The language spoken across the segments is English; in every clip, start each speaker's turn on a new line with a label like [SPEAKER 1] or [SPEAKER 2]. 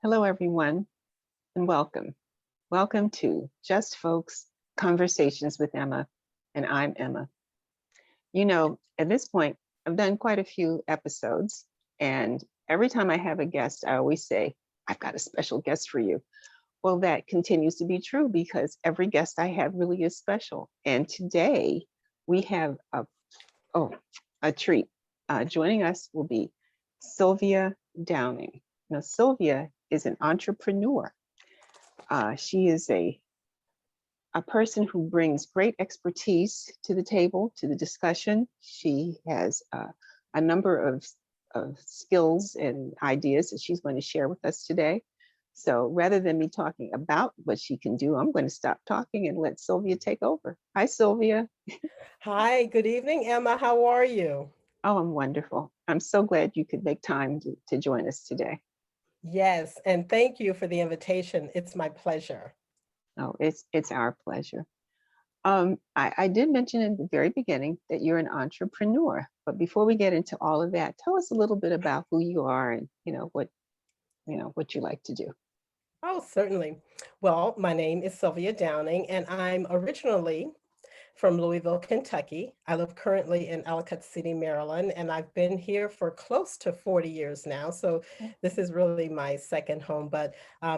[SPEAKER 1] Hello, everyone, and welcome. Welcome to Just Folks Conversations with Emma, and I'm Emma. At this point, I've done quite a few episodes, and every time I have a guest, I always say, I've got a special guest for you. Well, that continues to be true because every guest I have really is special. And today we have oh, a treat. Joining us will be Sylvia Downing. Now, Sylvia is an entrepreneur. She is a person who brings great expertise to the table, to the discussion. She has a number of skills and ideas that she's going to share with us today. So rather than me talking about what she can do, I'm going to stop talking and let Sylvia take over. Hi, Sylvia.
[SPEAKER 2] Hi, good evening, Emma. How are you?
[SPEAKER 1] Oh, I'm wonderful. I'm so glad you could make time to join us today.
[SPEAKER 2] Yes, and thank you for the invitation. It's my pleasure.
[SPEAKER 1] Oh, it's our pleasure. I did mention in the very beginning that you're an entrepreneur, but before we get into all of that, tell us a little bit about who you are and what you like to do.
[SPEAKER 2] Oh, certainly. Well, my name is Sylvia Downing, and I'm originally from Louisville, Kentucky. I live currently in Ellicott City, Maryland, and I've been here for close to 40 years now. So this is really my second home. But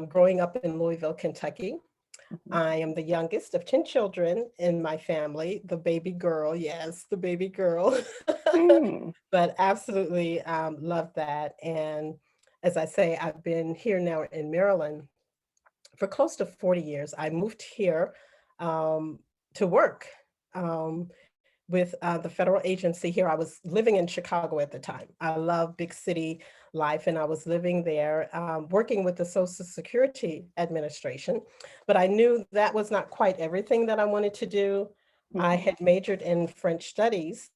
[SPEAKER 2] growing up in Louisville, Kentucky,
[SPEAKER 1] Mhm.
[SPEAKER 2] I am the youngest of 10 children in my family, the baby girl. Yes, the baby girl.
[SPEAKER 1] Mm,
[SPEAKER 2] But absolutely love that. And as I say, I've been here now in Maryland for close to 40 years. I moved here um, to work with the federal agency here. I was living in Chicago at the time. I love big city life, and I was living there working with the Social Security Administration. But I knew that was not quite everything that I wanted to do. I
[SPEAKER 1] mhm,
[SPEAKER 2] had majored in French studies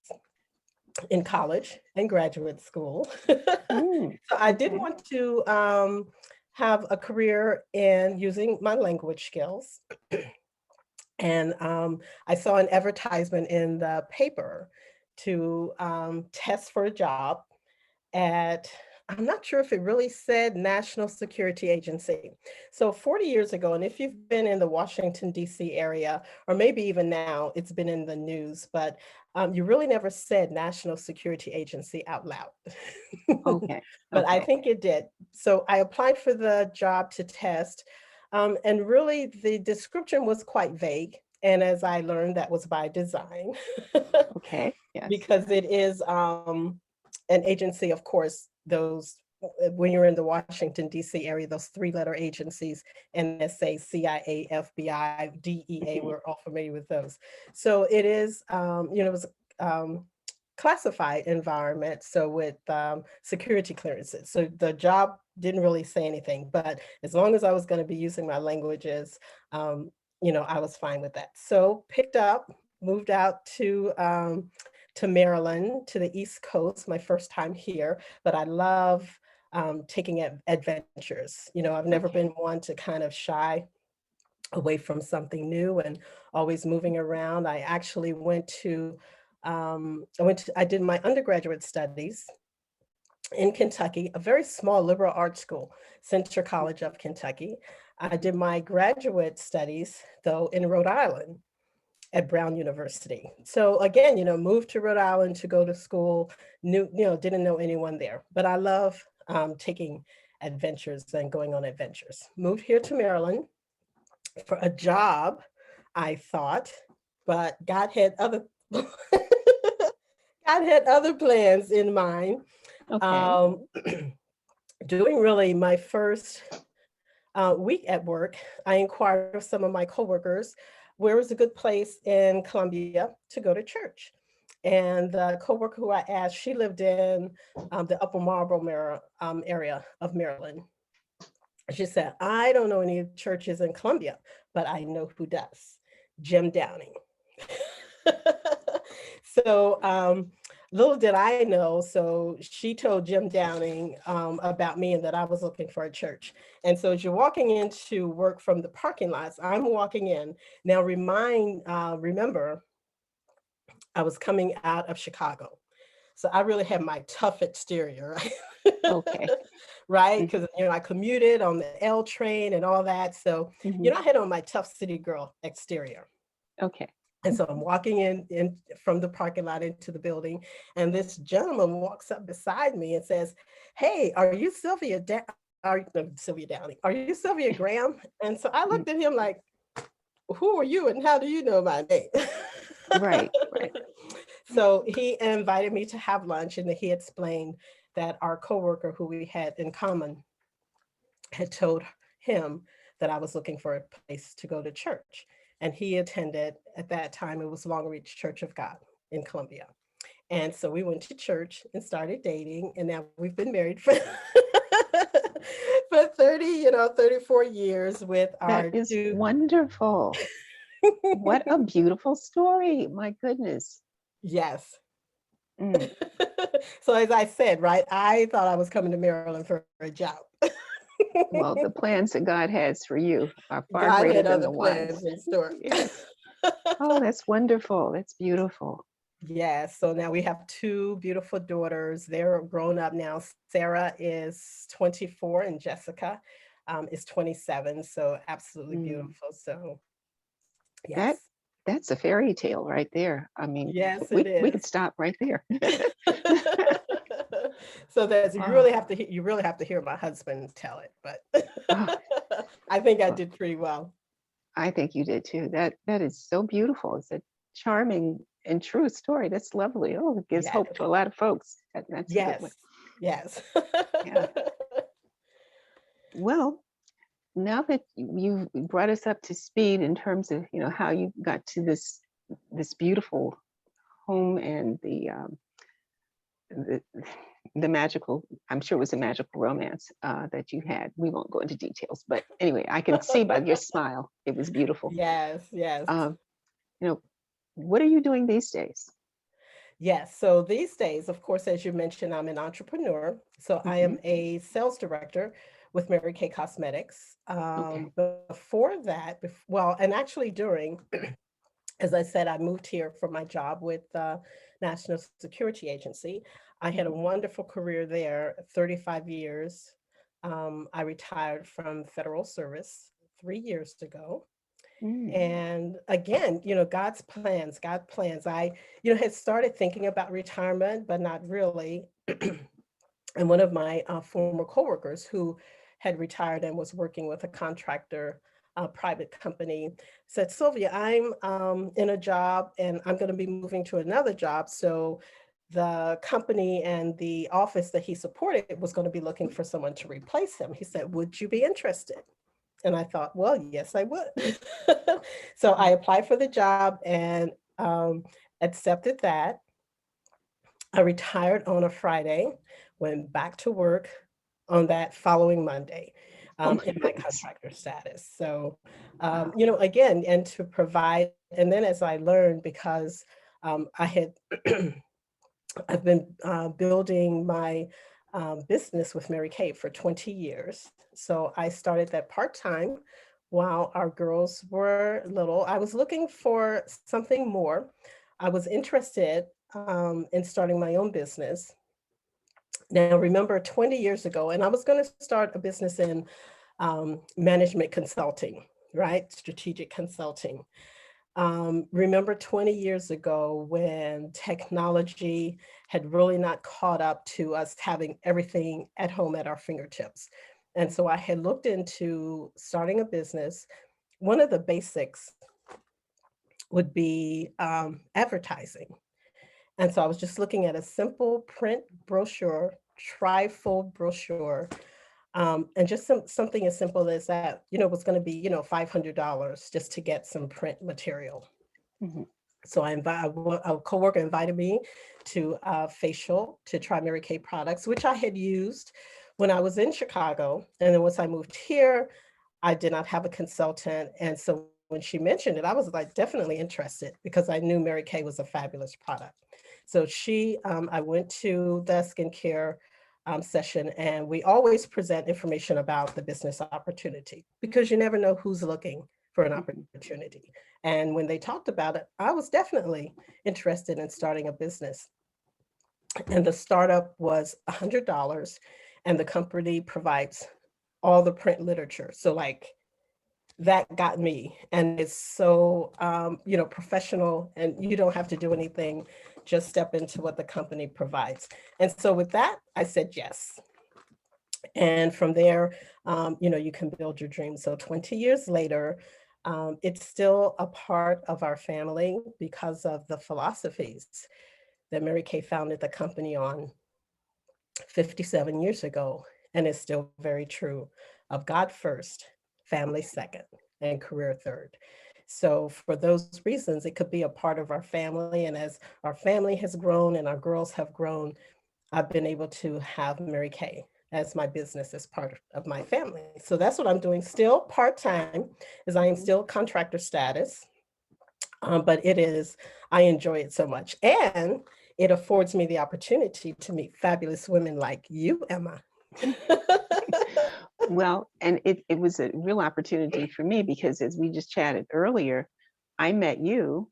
[SPEAKER 2] in college and graduate school.
[SPEAKER 1] mm,
[SPEAKER 2] So I did
[SPEAKER 1] okay.
[SPEAKER 2] want to have a career in using my language skills. And I saw an advertisement in the paper to test for a job at, I'm not sure if it really said National Security Agency. So 40 years ago, and if you've been in the Washington, D.C. area, or maybe even now, it's been in the news, but you really never said National Security Agency out loud.
[SPEAKER 1] Okay.
[SPEAKER 2] But I
[SPEAKER 1] Okay.
[SPEAKER 2] think it did. So I applied for the job to test. And really, the description was quite vague. And as I learned, that was by design.
[SPEAKER 1] Okay. Yes.
[SPEAKER 2] Because it is an agency, of course, those when you're in the Washington, D.C. area, those three-letter agencies, NSA, CIA, FBI, DEA, we're
[SPEAKER 1] Mhm.
[SPEAKER 2] all familiar with those. So it is, it was classified environment, so with security clearances. So the job didn't really say anything, but as long as I was going to be using my languages, I was fine with that. So picked up, moved out to Maryland, to the East Coast, my first time here, but I love taking adventures. I've never been
[SPEAKER 1] Okay.
[SPEAKER 2] one to kind of shy away from something new and always moving around. I actually I did my undergraduate studies in Kentucky, a very small liberal arts school, Central College of Kentucky. I did my graduate studies, though, in Rhode Island at Brown University. So again, moved to Rhode Island to go to school, didn't know anyone there, but I love taking adventures and going on adventures. Moved here to Maryland for a job, I thought, but God had other God had other plans in mind.
[SPEAKER 1] Okay.
[SPEAKER 2] Um, Doing really my first week at work, I inquired of some of my coworkers where was a good place in Columbia to go to church. And the coworker who I asked, she lived in the Upper Marlboro area of Maryland. She said, I don't know any churches in Columbia, but I know who does. Jim Downing. So little did I know, so she told Jim Downing about me and that I was looking for a church. And so as you're walking into work from the parking lots, I'm walking in. Now remember, I was coming out of Chicago. So I really had my tough exterior, right?
[SPEAKER 1] Okay.
[SPEAKER 2] right?
[SPEAKER 1] Mhm.
[SPEAKER 2] Because, I commuted on the L train and all that. So,
[SPEAKER 1] Mhm.
[SPEAKER 2] I had on my tough city girl exterior.
[SPEAKER 1] Okay.
[SPEAKER 2] And so I'm walking in from the parking lot into the building, and this gentleman walks up beside me and says, "Hey, are you Sylvia Downing? Are you Sylvia Graham?" And so I
[SPEAKER 1] Mm.
[SPEAKER 2] looked at him like, "Who are you, and how do you know my name?"
[SPEAKER 1] Right, right.
[SPEAKER 2] So he invited me to have lunch, and he explained that our coworker who we had in common had told him that I was looking for a place to go to church. And he attended, at that time, it was Longreach Church of God in Columbia. And so we went to church and started dating. And now we've been married for, for 30, 34 years with
[SPEAKER 1] That
[SPEAKER 2] our
[SPEAKER 1] is
[SPEAKER 2] two.
[SPEAKER 1] wonderful. What a beautiful story. My goodness.
[SPEAKER 2] Yes.
[SPEAKER 1] Mm.
[SPEAKER 2] So as I said, right, I thought I was coming to Maryland for a job.
[SPEAKER 1] Well, the plans that God has for you are far
[SPEAKER 2] God
[SPEAKER 1] greater
[SPEAKER 2] had
[SPEAKER 1] than
[SPEAKER 2] other
[SPEAKER 1] the ones.
[SPEAKER 2] plans in store.
[SPEAKER 1] Yes. Oh, that's wonderful. That's beautiful.
[SPEAKER 2] Yes, so now we have 2 beautiful daughters. They're grown up now. Sarah is 24 and Jessica, is 27, so absolutely
[SPEAKER 1] Mm.
[SPEAKER 2] beautiful. So,
[SPEAKER 1] That
[SPEAKER 2] yes.
[SPEAKER 1] that's a fairy tale right there. I mean,
[SPEAKER 2] Yes, it
[SPEAKER 1] we
[SPEAKER 2] is.
[SPEAKER 1] could stop right there.
[SPEAKER 2] So that's
[SPEAKER 1] Oh,
[SPEAKER 2] you really have to hear my husband tell it, but
[SPEAKER 1] oh,
[SPEAKER 2] I think I
[SPEAKER 1] well,
[SPEAKER 2] did pretty well.
[SPEAKER 1] I think you did too. That is so beautiful. It's a charming and true story. That's lovely. Oh, it gives hope
[SPEAKER 2] Yes,
[SPEAKER 1] to a lot of folks. That's a good one.
[SPEAKER 2] yes, yes.
[SPEAKER 1] Yeah. Well, now that you brought us up to speed in terms of how you got to this beautiful home and the the magical, I'm sure it was a magical romance that you had. We won't go into details, but anyway, I can see by your smile it was beautiful.
[SPEAKER 2] Yes, yes.
[SPEAKER 1] um, you know what are you doing these days?
[SPEAKER 2] Yes. So these days, of course, as you mentioned, I'm an entrepreneur. So I
[SPEAKER 1] Hmm.
[SPEAKER 2] am a sales director with Mary Kay Cosmetics.
[SPEAKER 1] Okay.
[SPEAKER 2] Before that, well, and actually during, as I said, I moved here for my job with the National Security Agency. I had a
[SPEAKER 1] Hmm.
[SPEAKER 2] wonderful career there, 35 years. I retired from federal service 3 years ago.
[SPEAKER 1] Mm.
[SPEAKER 2] And again, God plans. I, had started thinking about retirement, but not really. And one of my former coworkers who had retired and was working with a contractor, private company, said, Sylvia, I'm in a job and I'm going to be moving to another job. So the company and the office that he supported was going to be looking for someone to replace him. He said, would you be interested? And I thought, well, yes, I would. So I applied for the job and accepted that. I retired on a Friday, went back to work on that following Monday
[SPEAKER 1] Oh my
[SPEAKER 2] in my
[SPEAKER 1] goodness.
[SPEAKER 2] contractor status. So,
[SPEAKER 1] Wow.
[SPEAKER 2] again, and to provide, and then as I learned, because I had I've been building my business with Mary Kay for 20 years. So I started that part time while our girls were little. I was looking for something more. I was interested in starting my own business. Now, remember 20 years ago, and I was going to start a business in management consulting, right? Strategic consulting. Remember 20 years ago when technology had really not caught up to us having everything at home at our fingertips. And so I had looked into starting a business. One of the basics would be advertising. And so I was just looking at a simple print brochure, trifold brochure, and just something as simple as that, was going to be, $500 just to get some print material.
[SPEAKER 1] Hmm.
[SPEAKER 2] So a coworker invited me to facial to try Mary Kay products, which I had used when I was in Chicago. And then once I moved here, I did not have a consultant. And so when she mentioned it, I was like definitely interested because I knew Mary Kay was a fabulous product. So I went to the skincare session, and we always present information about the business opportunity because you never know who's looking for an
[SPEAKER 1] Hmm.
[SPEAKER 2] opportunity. And when they talked about it, I was definitely interested in starting a business. And the startup was $100. and the company provides all the print literature. So like that got me, and it's so professional, and you don't have to do anything, just step into what the company provides. And so with that, I said yes. And from there, you can build your dreams. So 20 years later, it's still a part of our family because of the philosophies that Mary Kay founded the company on 57 years ago, and is still very true, of God first, family second, and career third. So for those reasons, it could be a part of our family. And as our family has grown and our girls have grown, I've been able to have Mary Kay as my business, as part of my family. So that's what I'm doing still part-time, is I am still contractor status. But I enjoy it so much. And it affords me the opportunity to meet fabulous women like you, Emma.
[SPEAKER 1] Well, and it was a real opportunity for me because as we just chatted earlier, I met you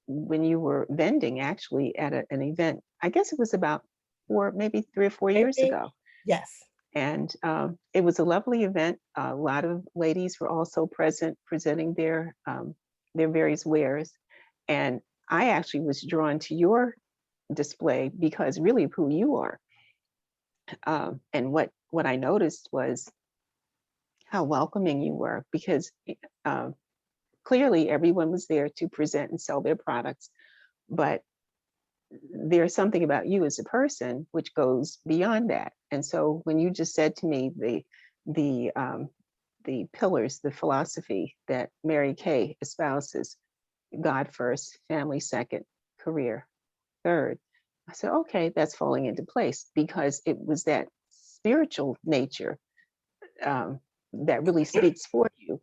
[SPEAKER 1] when you were vending actually at an event. I guess it was about maybe 3 or 4 years
[SPEAKER 2] Maybe.
[SPEAKER 1] ago.
[SPEAKER 2] Yes.
[SPEAKER 1] And it was a lovely event. A lot of ladies were also present presenting their various wares. And I actually was drawn to your display because really of who you are. And what I noticed was how welcoming you were because uh, clearly everyone was there to present and sell their products. But there's something about you as a person which goes beyond that. And so when you just said to me the pillars, the philosophy that Mary Kay espouses, God first, family second, career third, I said, okay, that's falling into place because it was that spiritual nature that really speaks for you,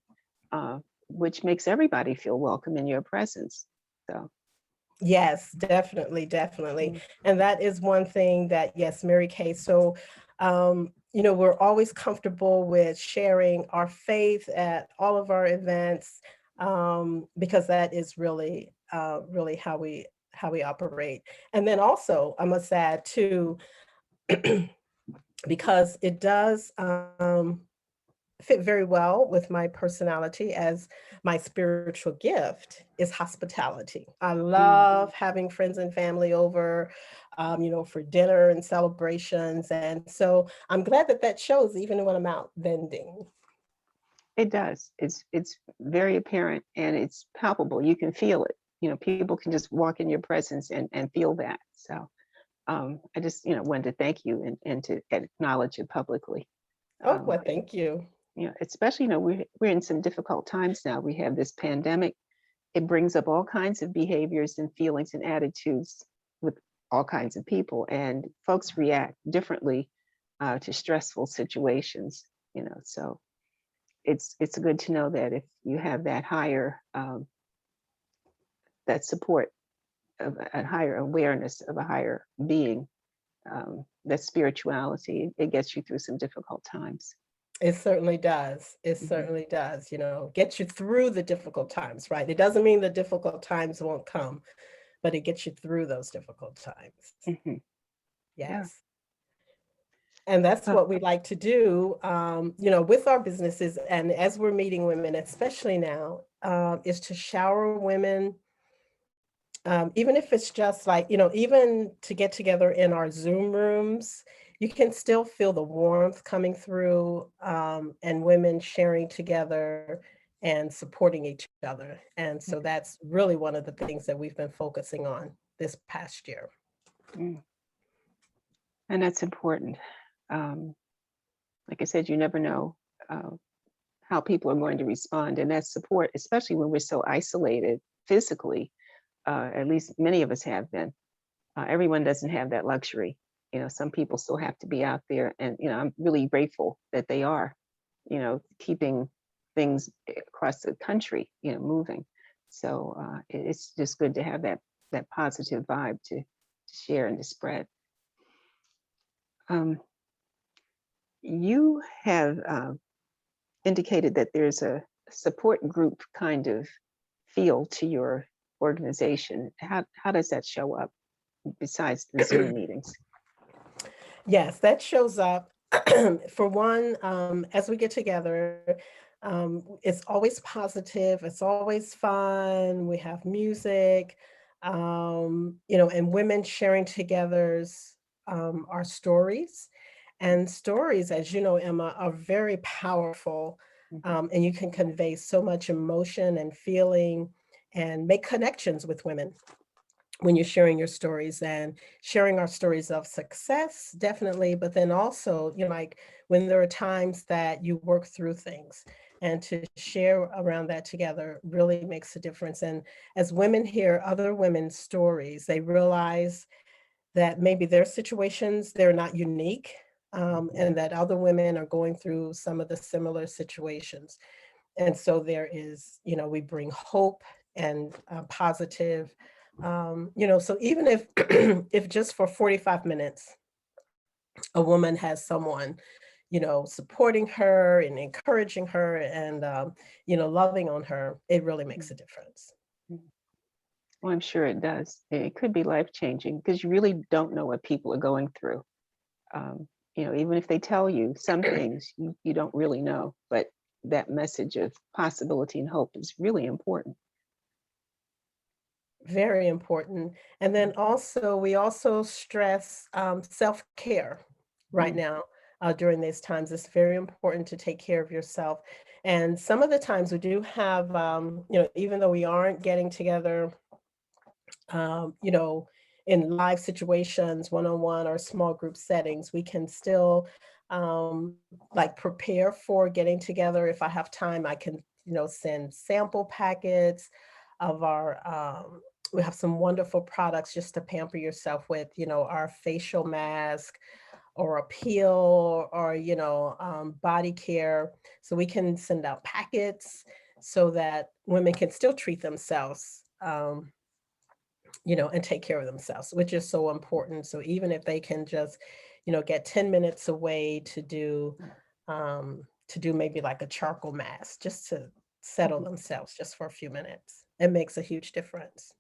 [SPEAKER 1] uh, which makes everybody feel welcome in your presence. So,
[SPEAKER 2] Yes, definitely, definitely.
[SPEAKER 1] mm,
[SPEAKER 2] And that is one thing that, yes, Mary Kay. So, we're always comfortable with sharing our faith at all of our events, because that is really, really how we operate. And then also, I must add too, because it does fit very well with my personality, as my spiritual gift is hospitality. I
[SPEAKER 1] mm,
[SPEAKER 2] love having friends and family over, for dinner and celebrations. And so I'm glad that that shows even when I'm out vending.
[SPEAKER 1] it does. It's very apparent and it's palpable. You can feel it. People can just walk in your presence and feel that. So I just wanted to thank you and to acknowledge it publicly.
[SPEAKER 2] Oh,
[SPEAKER 1] Um,
[SPEAKER 2] well, thank you.
[SPEAKER 1] especially we're in some difficult times now. We have this pandemic. It brings up all kinds of behaviors and feelings and attitudes with all kinds of people, and folks react differently to stressful situations. So it's good to know that if you have that higher that support of a higher awareness of a higher being, that spirituality, it gets you through some difficult times.
[SPEAKER 2] It certainly does. It
[SPEAKER 1] Mhm,
[SPEAKER 2] certainly does, get you through the difficult times, right? It doesn't mean the difficult times won't come, but it gets you through those difficult times.
[SPEAKER 1] mhm. Yeah.
[SPEAKER 2] Yes. And that's
[SPEAKER 1] Oh,
[SPEAKER 2] what we like to do, with our businesses. And as we're meeting women, especially now, is to shower women, even if it's just like, even to get together in our Zoom rooms, you can still feel the warmth coming through, and women sharing together and supporting each other. And so that's really one of the things that we've been focusing on this past year.
[SPEAKER 1] mm. And that's important. Um, like I said, you never know uh, how people are going to respond, and that support, especially when we're so isolated physically. At least many of us have been. Everyone doesn't have that luxury. Some people still have to be out there, and I'm really grateful that they are. Keeping things across the country, moving. So it's just good to have that positive vibe to share and to spread. Um, you have indicated that there's a support group kind of feel to your organization. How does that show up besides the Zoom meetings?
[SPEAKER 2] Yes, that shows up. For one, as we get together, it's always positive, it's always fun. We have music, and women sharing together's our stories. And stories, as you know, Emma, are very powerful,
[SPEAKER 1] Mhm.
[SPEAKER 2] and you can convey so much emotion and feeling and make connections with women when you're sharing your stories and sharing our stories of success, definitely, but then also, like when there are times that you work through things and to share around that together really makes a difference. And as women hear other women's stories, they realize that maybe their situations, they're not unique. And that other women are going through some of the similar situations. And so there is, we bring hope and positive, so even if if just for 45 minutes a woman has someone, supporting her and encouraging her and loving on her, it really makes a
[SPEAKER 1] Mhm.
[SPEAKER 2] difference.
[SPEAKER 1] Mhm. Well, I'm sure it does. It could be life changing because you really don't know what people are going through. Um, even if they tell you some things, you don't really know. But that message of possibility and hope is really important.
[SPEAKER 2] Very important. And then also, we also stress self-care right
[SPEAKER 1] Mhm.
[SPEAKER 2] now during these times. It's very important to take care of yourself. And some of the times we do have, even though we aren't getting together, um, you know, in live situations, one-on-one or small group settings, we can still um, like prepare for getting together. If I have time, I can, send sample packets of we have some wonderful products just to pamper yourself with, our facial mask or a peel or, body care. So we can send out packets so that women can still treat themselves. And take care of themselves, which is so important. So even if they can just, get 10 minutes away to do maybe like a charcoal mask just to settle
[SPEAKER 1] Mhm.
[SPEAKER 2] themselves just for a few minutes, it makes a huge difference.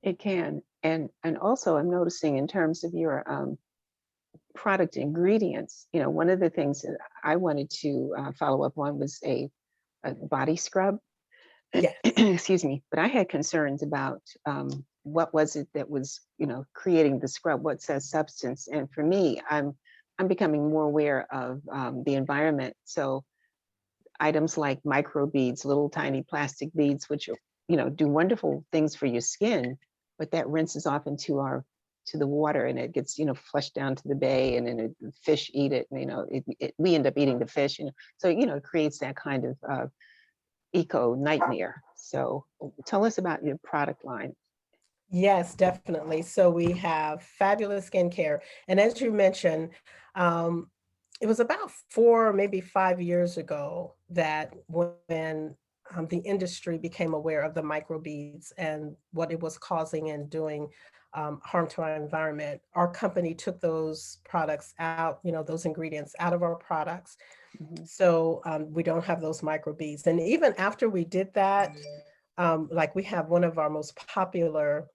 [SPEAKER 1] It can, and also I'm noticing in terms of your product ingredients. One of the things that I wanted to follow up on was a body scrub.
[SPEAKER 2] Yes.
[SPEAKER 1] Excuse me, but I had concerns about what was it that was, creating the scrub. What's that substance? And for me, I'm becoming more aware of the environment. So items like micro beads, little tiny plastic beads, which are, do wonderful things for your skin, but that rinses off into our to the water and it gets, flushed down to the bay and then the fish eat it. And, we end up eating the fish. So it creates that kind of eco nightmare. So tell us about your product line.
[SPEAKER 2] Yes, definitely. So we have fabulous skincare. And as you mentioned, um, it was about 4, maybe 5 years ago that when the industry became aware of the microbeads and what it was causing and doing harm to our environment, our company took those products out, those ingredients out of our products.
[SPEAKER 1] Mhm.
[SPEAKER 2] So we don't have those microbeads. And even after we did that, like we have one of our most popular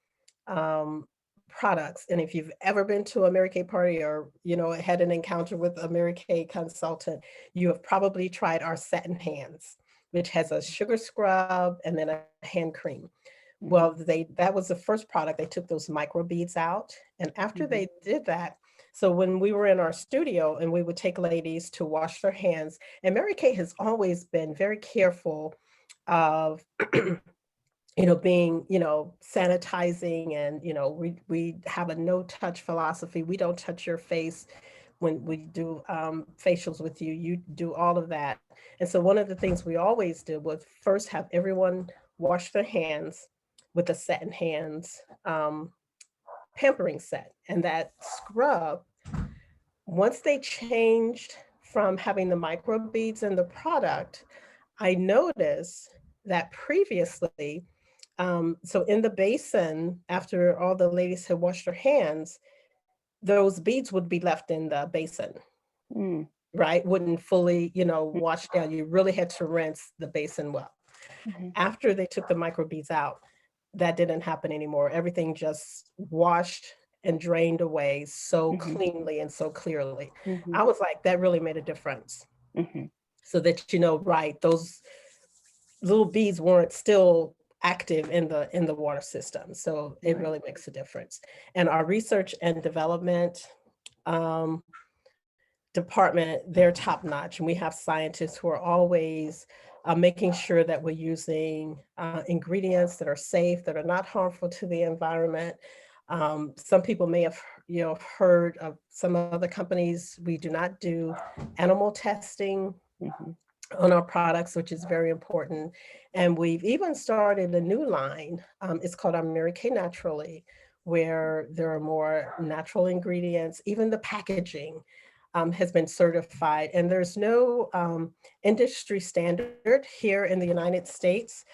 [SPEAKER 2] um, products. And if you've ever been to a Mary Kay party or, had an encounter with a Mary Kay consultant, you have probably tried our satin hands, which has a sugar scrub and then a hand cream. Well,
[SPEAKER 1] Mhm.
[SPEAKER 2] that was the first product. They took those micro beads out. And after
[SPEAKER 1] Mhm.
[SPEAKER 2] they did that, so when we were in our studio and we would take ladies to wash their hands, and Mary Kay has always been very careful of being, sanitizing and, we have a no touch philosophy. We don't touch your face when we do facials with you. You do all of that. And so one of the things we always did was first have everyone wash their hands with a satin hands pampering set. And that scrub, once they changed from having the microbeads in the product, I noticed that previously, so in the basin, after all the ladies had washed their hands, those beads would be left in the basin,
[SPEAKER 1] Mm.
[SPEAKER 2] right? Wouldn't fully, wash down. You really had to rinse the basin well.
[SPEAKER 1] Mhm.
[SPEAKER 2] After they took the microbeads out, that didn't happen anymore. Everything just washed and drained away so
[SPEAKER 1] Mhm.
[SPEAKER 2] cleanly and so clearly.
[SPEAKER 1] Mhm.
[SPEAKER 2] I was like, that really made a difference.
[SPEAKER 1] Mhm.
[SPEAKER 2] So that, right, those little beads weren't still active in the water system. So it
[SPEAKER 1] Right.
[SPEAKER 2] really makes a difference. And our research and development um, department, they're top notch. And we have scientists who are always making sure that we're using ingredients that are safe, that are not harmful to the environment. Some people may have, heard of some other companies. We do not do animal testing
[SPEAKER 1] Mhm.
[SPEAKER 2] on our products, which is very important. And we've even started a new line. It's called our Mary Kay Naturally, where there are more natural ingredients. Even the packaging has been certified. And there's no industry standard here in the United States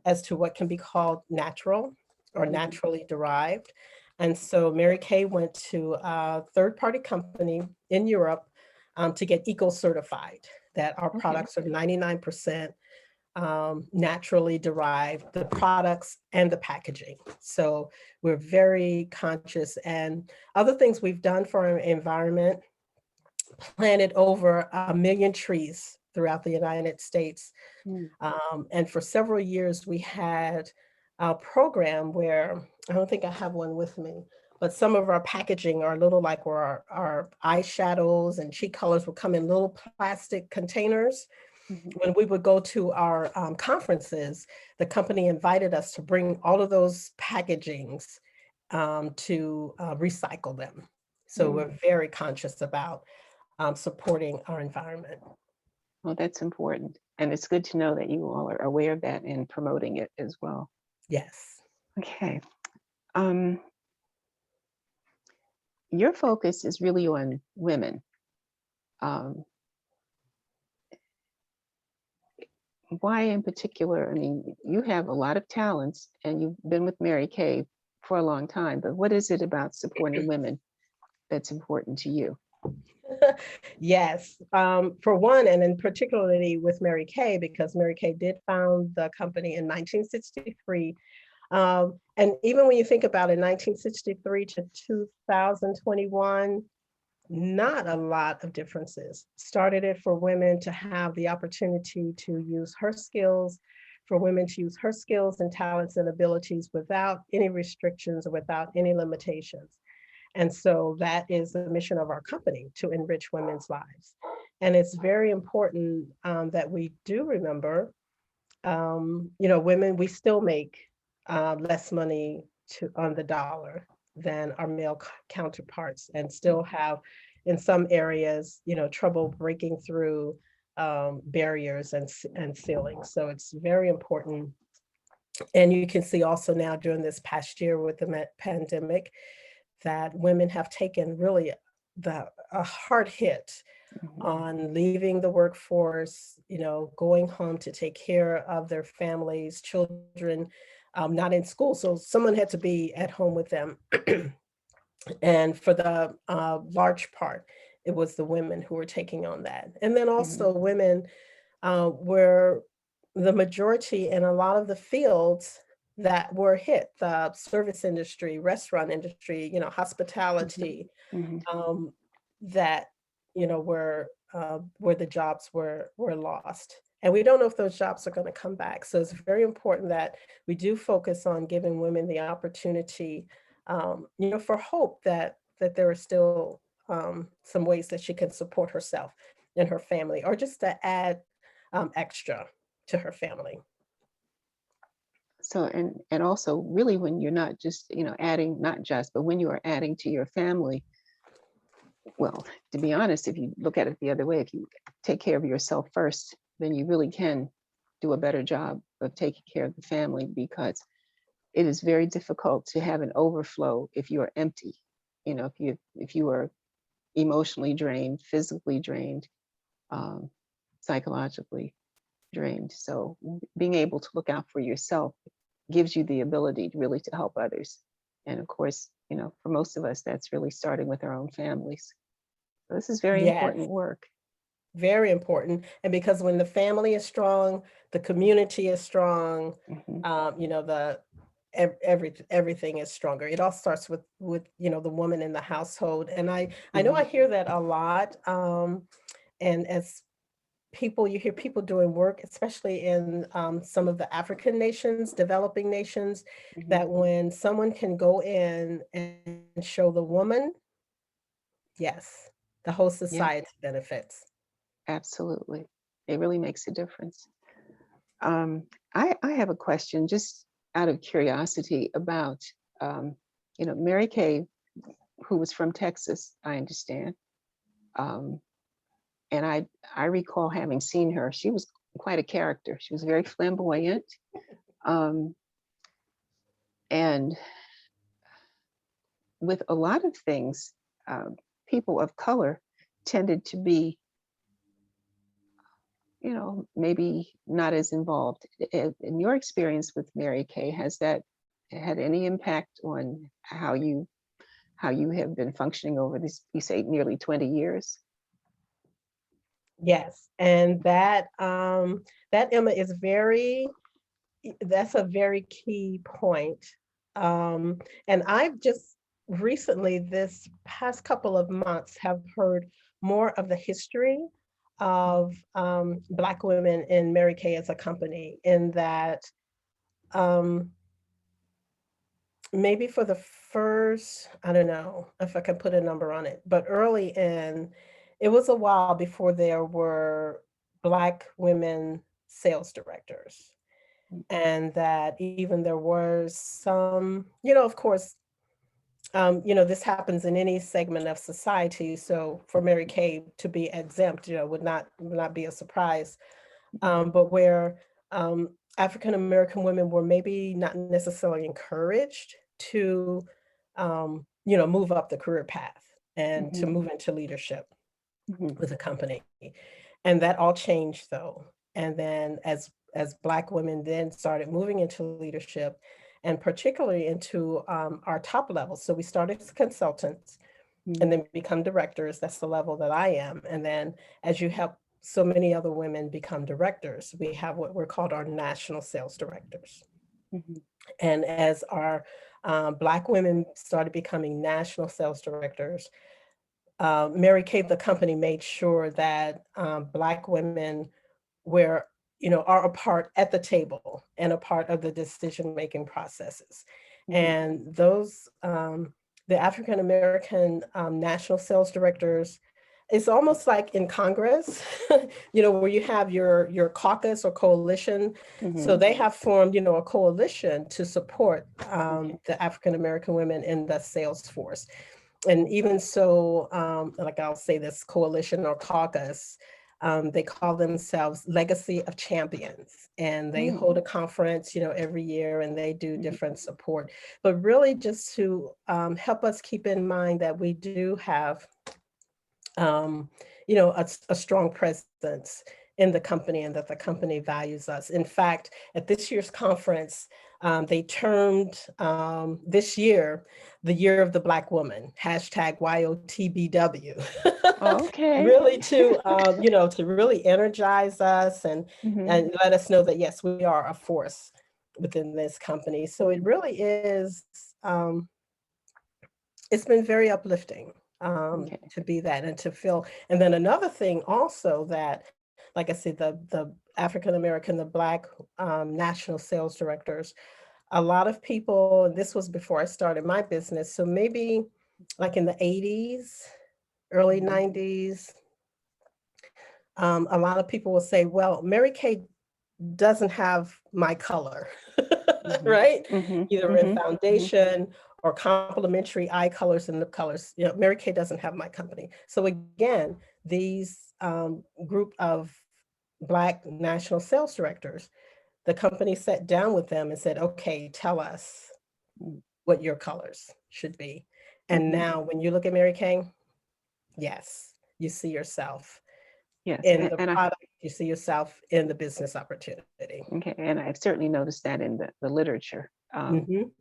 [SPEAKER 2] as to what can be called natural or
[SPEAKER 1] Mhm.
[SPEAKER 2] naturally derived. And so Mary Kay went to a third-party company in Europe to get eco-certified, that our
[SPEAKER 1] Okay.
[SPEAKER 2] products are 99% naturally derived, the products and the packaging. So we're very conscious. And other things we've done for our environment, planted over 1 million trees throughout the United States.
[SPEAKER 1] Mm.
[SPEAKER 2] And for several years, we had a program where, I don't think I have one with me, but some of our packaging are little, like where our eyeshadows and cheek colors would come in little plastic containers.
[SPEAKER 1] Mhm.
[SPEAKER 2] When we would go to our conferences, the company invited us to bring all of those packagings to recycle them. So
[SPEAKER 1] Mm.
[SPEAKER 2] we're very conscious about supporting our environment.
[SPEAKER 1] Well, that's important. And it's good to know that you all are aware of that and promoting it as well.
[SPEAKER 2] Yes.
[SPEAKER 1] Okay. Um, your focus is really on women. Um, why in particular? I mean, you have a lot of talents and you've been with Mary Kay for a long time, but what is it about supporting women that's important to you?
[SPEAKER 2] Yes. For one, and in particularly with Mary Kay, because Mary Kay did found the company in 1963. And even when you think about it, 1963 to 2021, not a lot of differences. Started it for women to have the opportunity to use her skills, for women to use her skills and talents and abilities without any restrictions or without any limitations. And so that is the mission of our company, to enrich women's lives. And it's very important that we do remember, women, we still make less money on the dollar than our male counterparts, and still have, in some areas, trouble breaking through barriers and ceilings. So it's very important. And you can see also now during this past year with the pandemic, that women have taken really a hard hit
[SPEAKER 1] Mhm.
[SPEAKER 2] on leaving the workforce, going home to take care of their families, children, not in school. So someone had to be at home with them. And for the large part, it was the women who were taking on that. And then
[SPEAKER 1] Mhm.
[SPEAKER 2] also women were the majority in a lot of the fields that were hit, the service industry, restaurant industry,
[SPEAKER 1] Mhm.
[SPEAKER 2] hospitality,
[SPEAKER 1] Mhm.
[SPEAKER 2] um, that where the jobs were lost. And we don't know if those jobs are going to come back. So it's very important that we do focus on giving women the opportunity, for hope that there are still some ways that she can support herself and her family, or just to add extra to her family.
[SPEAKER 1] So, and also really when you're not just, adding, not just, but when you are adding to your family, well, to be honest, if you look at it the other way, if you take care of yourself first, then you really can do a better job of taking care of the family, because it is very difficult to have an overflow if you are empty. If you are emotionally drained, physically drained, um, psychologically drained. So being able to look out for yourself gives you the ability really to help others. And of course, for most of us, that's really starting with our own families. So this is very
[SPEAKER 2] Yes,
[SPEAKER 1] important work.
[SPEAKER 2] very important. And because when the family is strong, the community is strong,
[SPEAKER 1] Hmm.
[SPEAKER 2] the everything is stronger. It all starts with the woman in the household, and I know
[SPEAKER 1] Hmm.
[SPEAKER 2] I hear that a lot. And as people, you hear people doing work, especially in some of the African nations, developing nations,
[SPEAKER 1] Hmm.
[SPEAKER 2] that when someone can go in and show the woman, yes, the whole
[SPEAKER 1] Yeah,
[SPEAKER 2] society benefits.
[SPEAKER 1] absolutely. It really makes a difference. Um, I have a question just out of curiosity about, um, Mary Kay, who was from Texas, I understand. Um, and I recall having seen her. She was quite a character. She was very flamboyant. Um, and with a lot of things, uh, people of color tended to be, maybe not as involved. In your experience with Mary Kay, has that had any impact on how you have been functioning over this, you say, nearly 20 years?
[SPEAKER 2] Yes, and that, Emma, is that's a very key point. And I've just recently, this past couple of months, have heard more of the history of Black women in Mary Kay as a company, in that um, maybe for the first, I don't know if I can put a number on it, but early in, it was a while before there were Black women sales directors. And that even there was some, of course, this happens in any segment of society. So for Mary Kay to be exempt, would not be a surprise. But where African American women were maybe not necessarily encouraged to, move up the career path and to
[SPEAKER 1] Hmm.
[SPEAKER 2] move into leadership
[SPEAKER 1] Hmm.
[SPEAKER 2] with a company. And that all changed though. And then as Black women then started moving into leadership, and particularly into our top level. So we started as consultants and
[SPEAKER 1] Hmm.
[SPEAKER 2] then become directors. That's the level that I am. And then as you help so many other women become directors, we have what we're called our national sales directors.
[SPEAKER 1] Hmm.
[SPEAKER 2] And as our Black women started becoming national sales directors, Mary Kay, the company, made sure that Black women were, are a part at the table and a part of the decision-making processes.
[SPEAKER 1] Hmm.
[SPEAKER 2] And the African American national sales directors, it's almost like in Congress, where you have your caucus or coalition. So
[SPEAKER 1] Hmm.
[SPEAKER 2] they have formed, a coalition to support
[SPEAKER 1] Okay.
[SPEAKER 2] the African American women in the sales force. And even so, like I'll say this coalition or caucus, they call themselves Legacy of Champions, and they
[SPEAKER 1] Mm.
[SPEAKER 2] hold a conference, every year, and they do
[SPEAKER 1] Mhm.
[SPEAKER 2] different support. But really, just to help us keep in mind that we do have, um, a strong presence in the company, and that the company values us. In fact, at this year's conference, they termed this year the Year of the Black Woman, hashtag YOTBW,
[SPEAKER 1] Oh, okay.
[SPEAKER 2] really to really energize us
[SPEAKER 1] Hmm.
[SPEAKER 2] and let us know that yes, we are a force within this company. So it
[SPEAKER 1] Hmm.
[SPEAKER 2] really is, um, it's been very uplifting
[SPEAKER 1] Okay.
[SPEAKER 2] to be that and to feel. And then another thing also that, like I said, the African American, the Black national sales directors, a lot of people, and this was before I started my business, so maybe like in the 80s, early
[SPEAKER 1] Hmm.
[SPEAKER 2] 90s, a lot of people will say, well, Mary Kay doesn't have my color,
[SPEAKER 1] Hmm.
[SPEAKER 2] right?
[SPEAKER 1] Hmm.
[SPEAKER 2] Either in
[SPEAKER 1] Hmm. Hmm.
[SPEAKER 2] foundation or complementary eye colors and lip colors. Mary Kay doesn't have my company. So again, these group of Black national sales directors, the company sat down with them and said, okay, tell us what your colors should be. And
[SPEAKER 1] Hmm.
[SPEAKER 2] now when you look at Mary Kay, yes, you see yourself
[SPEAKER 1] Yes,
[SPEAKER 2] in
[SPEAKER 1] and,
[SPEAKER 2] the
[SPEAKER 1] and I
[SPEAKER 2] product, you see yourself in the business opportunity.
[SPEAKER 1] okay, and I've certainly noticed that in the literature.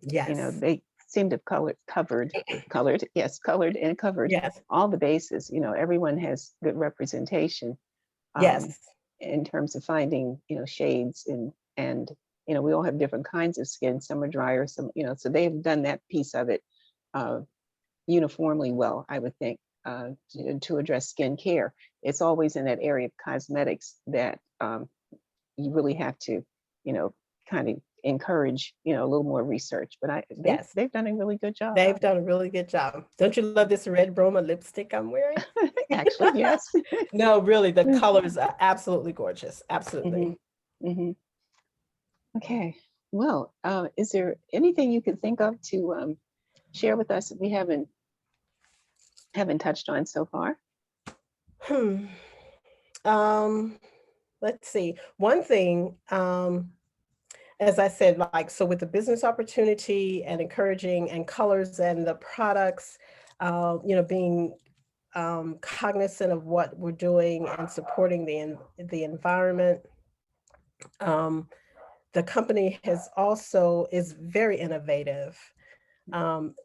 [SPEAKER 2] Yes,
[SPEAKER 1] They seem to have colored and covered
[SPEAKER 2] yes,
[SPEAKER 1] all the bases. Everyone has good representation,
[SPEAKER 2] yes,
[SPEAKER 1] um, in terms of finding, shades and we all have different kinds of skin. Some are drier, some, so they've done that piece of it uh, uniformly well, I would think, to address skin care. It's always in that area of cosmetics that you really have to, kind of encourage, a little more research. But
[SPEAKER 2] Yes,
[SPEAKER 1] they've done a really good job.
[SPEAKER 2] they've done a really good job. Don't you love this red Roma lipstick I'm wearing?
[SPEAKER 1] Actually, yes.
[SPEAKER 2] No, really, the colors are absolutely gorgeous. Absolutely.
[SPEAKER 1] Hmm. Hmm. Okay. Well, is there anything you can think of to share with us that we haven't touched on so far?
[SPEAKER 2] Hmm. Um, let's see. One thing, as I said, like, so with the business opportunity and encouraging and colors and the products, being cognizant of what we're doing and supporting the environment. Um, the company is very innovative,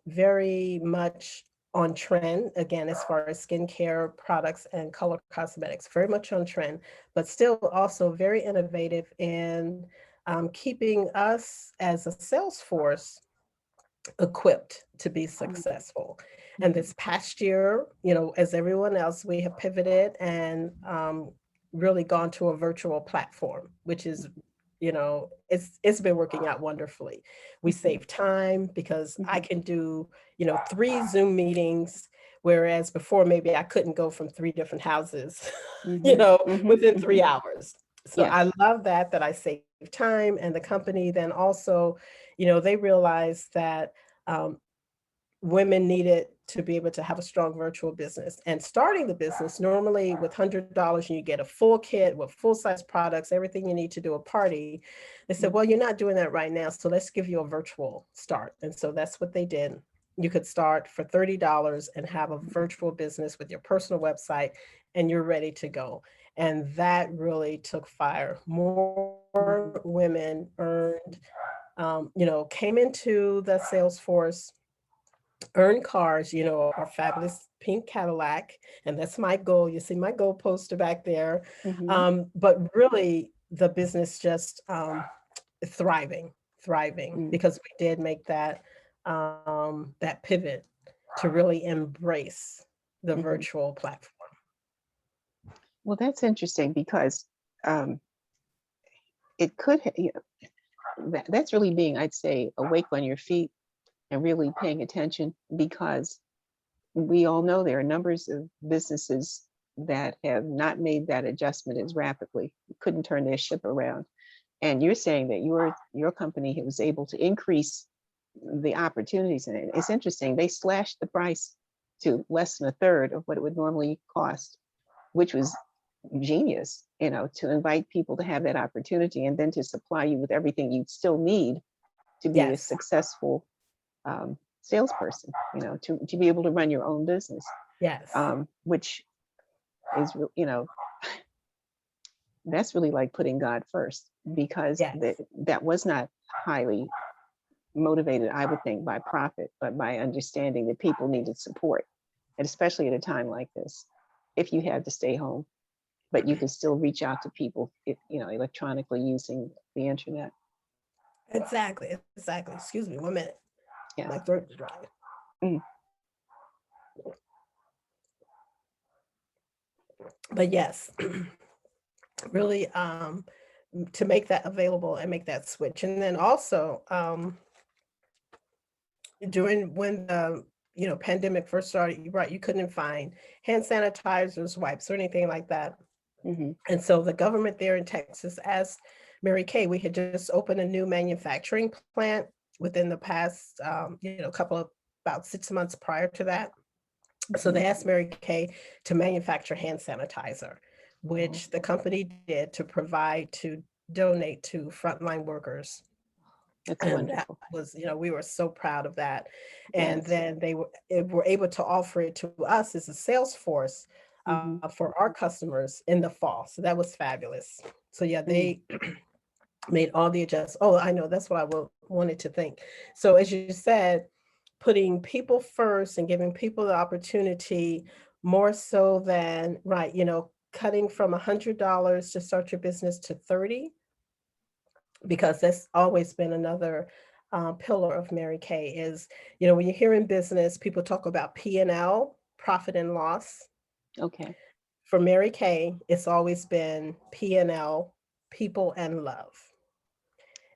[SPEAKER 2] very much on trend, again, as far as skincare products and color cosmetics, very much on trend, but still also very innovative in keeping us as a sales force equipped to be successful. And this past year, as everyone else, we have pivoted and really gone to a virtual platform, which is, it's been working out wonderfully. We save time because I can do, 3 Zoom meetings, whereas before maybe I couldn't go from 3 different houses,
[SPEAKER 1] Hmm. Hmm.
[SPEAKER 2] within
[SPEAKER 1] Hmm.
[SPEAKER 2] 3 hours. So
[SPEAKER 1] Yes.
[SPEAKER 2] I love that I save time, and the company then also, they realized that um, women needed to be able to have a strong virtual business. And starting the business, normally with $100, and you get a full kit with full-size products, everything you need to do a party. They said, well, you're not doing that right now, so let's give you a virtual start. And so that's what they did. You could start for $30 and have a virtual business with your personal website, and you're ready to go. And that really took fire. More
[SPEAKER 1] Mhm.
[SPEAKER 2] women earned, came into the sales force, earned cars, our fabulous pink Cadillac. And that's my goal. You see my goal poster back there.
[SPEAKER 1] Mhm.
[SPEAKER 2] But really, the business just thriving, thriving,
[SPEAKER 1] Mm.
[SPEAKER 2] because we did make that pivot to really embrace the
[SPEAKER 1] Mhm.
[SPEAKER 2] virtual platform.
[SPEAKER 1] Well, that's interesting because um, it could, that's really being, I'd say, awake on your feet and really paying attention, because we all know there are numbers of businesses that have not made that adjustment as rapidly, couldn't turn their ship around. And you're saying that your company was able to increase the opportunities in it. It's interesting. They slashed the price to less than a third of what it would normally cost, which was genius, to invite people to have that opportunity and then to supply you with everything you still need to be a
[SPEAKER 2] Yes,
[SPEAKER 1] successful salesperson, to be able to run your own business,
[SPEAKER 2] yes,
[SPEAKER 1] which is, that's really like putting God first, because
[SPEAKER 2] yes.
[SPEAKER 1] that was not highly motivated, I would think, by profit, but by understanding that people needed support, and especially at a time like this, if you had to stay home, but you can still reach out to people, electronically using the internet.
[SPEAKER 2] Exactly, exactly. Excuse me, 1 minute. My
[SPEAKER 1] Yes.
[SPEAKER 2] throat is dry.
[SPEAKER 1] Mm.
[SPEAKER 2] But yes, really, to make that available and make that switch. And then also, during when the pandemic first started, you're right, you couldn't find hand sanitizers, wipes, or anything like that.
[SPEAKER 1] Hmm.
[SPEAKER 2] And so the government there in Texas asked Mary Kay, we had just opened a new manufacturing plant within the past, couple of about 6 months prior to that. So
[SPEAKER 1] Hmm.
[SPEAKER 2] they asked Mary Kay to manufacture hand sanitizer,
[SPEAKER 1] Oh,
[SPEAKER 2] which the company did to provide to donate to frontline workers.
[SPEAKER 1] that's
[SPEAKER 2] And that
[SPEAKER 1] wonderful.
[SPEAKER 2] was, we were so proud of that. And
[SPEAKER 1] Yes.
[SPEAKER 2] then were able to offer it to us as a sales force
[SPEAKER 1] Hmm.
[SPEAKER 2] for our customers in the fall. So that was fabulous. So yeah,
[SPEAKER 1] Mm.
[SPEAKER 2] they made all the adjustments. Oh, I know, that's what I wanted to think. So as you said, putting people first and giving people the opportunity more so than, right, cutting from $100 to start your business to 30, because that's always been another pillar of Mary Kay is, when you hear in business, people talk about P&L, profit and loss.
[SPEAKER 1] Okay.
[SPEAKER 2] For Mary Kay, it's always been P&L, people and love.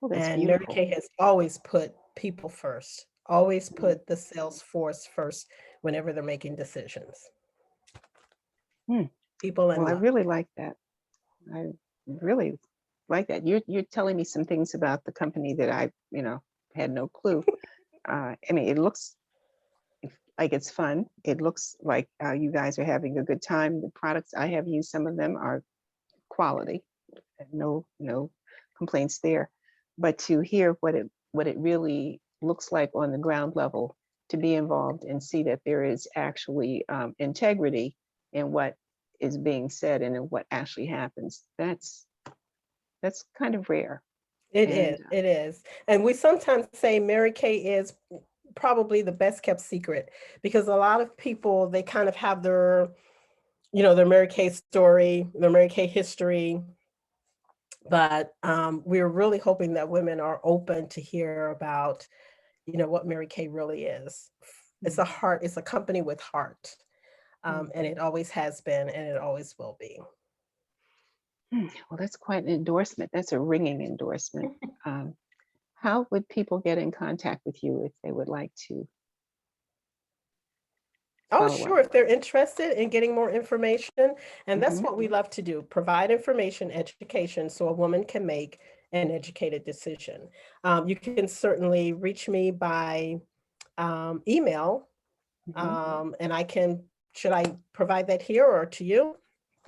[SPEAKER 1] Oh, that's
[SPEAKER 2] And Mary
[SPEAKER 1] beautiful.
[SPEAKER 2] Kay has always put people first, always
[SPEAKER 1] Mm.
[SPEAKER 2] put the sales force first whenever they're making decisions.
[SPEAKER 1] Mm.
[SPEAKER 2] People and
[SPEAKER 1] Well, I
[SPEAKER 2] love.
[SPEAKER 1] really like that. I really like that. You're telling me some things about the company that I, had no clue. I mean, it looks like it's fun. It looks like you guys are having a good time. The products I have used, some of them are quality. No complaints there. But to hear what it really looks like on the ground level, to be involved and see that there is actually integrity in what is being said and in what actually happens. That's kind of rare.
[SPEAKER 2] It is,
[SPEAKER 1] And
[SPEAKER 2] it is. And we sometimes say Mary Kay is probably the best kept secret because a lot of people, they kind of have their Mary Kay story, their Mary Kay history. But we're really hoping that women are open to hear about, what Mary Kay really is. It's
[SPEAKER 1] mm,
[SPEAKER 2] it's a company with heart.
[SPEAKER 1] mm,
[SPEAKER 2] And it always has been, and it always will be.
[SPEAKER 1] well, that's quite an endorsement. That's a ringing endorsement. Um, how would people get in contact with you if they would like to
[SPEAKER 2] Oh,
[SPEAKER 1] follow up?
[SPEAKER 2] sure. If they're interested in getting more information, and that's
[SPEAKER 1] Hmm.
[SPEAKER 2] what we love to do, provide information, education, so a woman can make an educated decision. You can certainly reach me by email,
[SPEAKER 1] Hmm.
[SPEAKER 2] and should I provide that here or to you?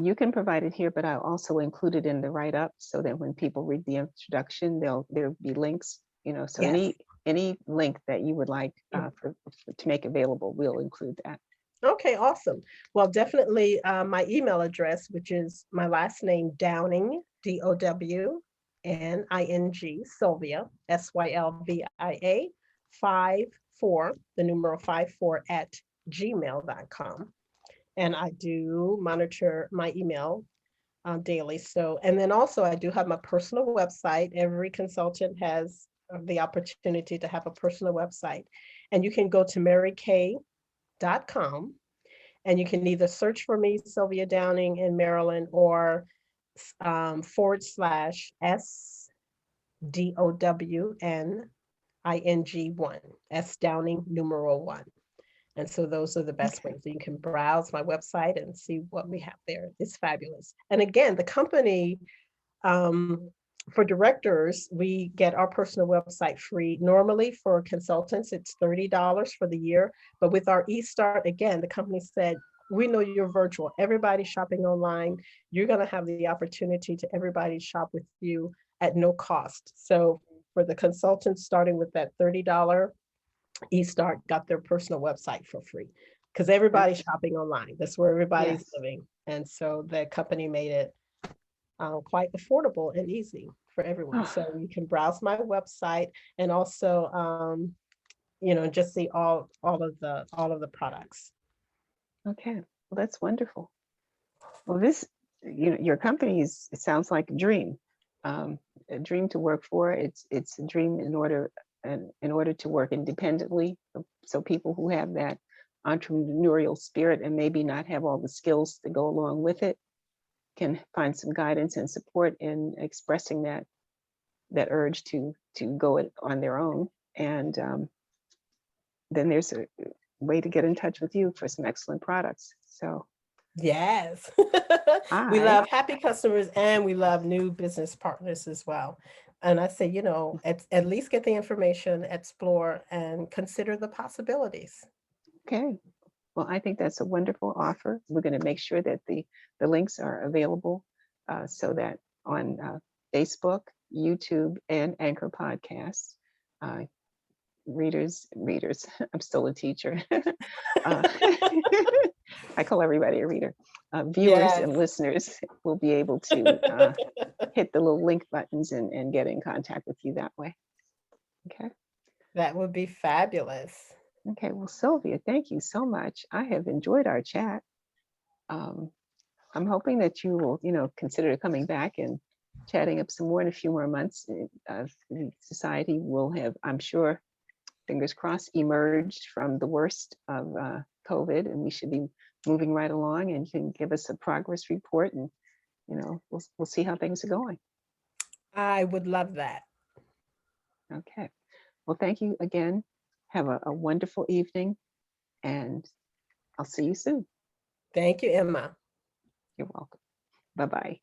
[SPEAKER 1] You can provide it here, but I'll also include it in the write-up so that when people read the introduction, there'll be links, so
[SPEAKER 2] Yes.
[SPEAKER 1] any link that you would like to make available, we'll include that.
[SPEAKER 2] Okay, awesome. Well, definitely my email address, which is my last name, Downing, Downing, Sylvia, Sylvia, 54, the numeral 54 at gmail.com. And I do monitor my email daily. So, and then also I do have my personal website. Every consultant has the opportunity to have a personal website. And you can go to marykay.com and you can either search for me, Sylvia Downing in Maryland, or /SDOWNING1, S Downing numeral one. And so those are the best
[SPEAKER 1] Okay.
[SPEAKER 2] ways. So you can browse my website and see what we have there. It's fabulous. And again, the company, um, for directors, we get our personal website free. Normally for consultants, it's $30 for the year. But with our eStart, again, the company said, we know you're virtual. Everybody's shopping online. You're going to have the opportunity to everybody shop with you at no cost. So for the consultants, starting with that $30 eStart, got their personal website for free because everybody's
[SPEAKER 1] That's
[SPEAKER 2] shopping online. That's where everybody's
[SPEAKER 1] yes.
[SPEAKER 2] living. And so the company made it quite affordable and easy for everyone.
[SPEAKER 1] Oh,
[SPEAKER 2] So you can browse my website and also, just see all of the products.
[SPEAKER 1] okay. Well, that's wonderful. Well, your company it sounds like um, a dream to work for. It's a dream in order to work independently. So people who have that entrepreneurial spirit and maybe not have all the skills to go along with it can find some guidance and support in expressing that urge to go it on their own. And then there's a way to get in touch with you for some excellent products. So
[SPEAKER 2] Yes. We
[SPEAKER 1] I
[SPEAKER 2] love happy customers and we love new business partners as well. And I say, at least get the information, explore, and consider the possibilities.
[SPEAKER 1] okay. Well, I think that's a wonderful offer. We're going to make sure that the links are available so that on Facebook, YouTube, and Anchor Podcasts, uh, readers, I'm still a teacher. uh, I call everybody a reader. Viewers
[SPEAKER 2] Yes,
[SPEAKER 1] and listeners will be able to hit the little link buttons and get in contact with you that way. Okay.
[SPEAKER 2] that would be fabulous.
[SPEAKER 1] Okay. Well, Sylvia, thank you so much. I have enjoyed our chat. Um, I'm hoping that you will, consider coming back and chatting up some more in a few more months. The society will have, I'm sure, fingers crossed, emerged from the worst of COVID, and we should be moving right along. And you can give us a progress report, and we'll see how things are going.
[SPEAKER 2] I would love that.
[SPEAKER 1] Okay. Well, thank you again. Have a wonderful evening, and I'll see you soon.
[SPEAKER 2] Thank you, Emma.
[SPEAKER 1] You're welcome. Bye-bye.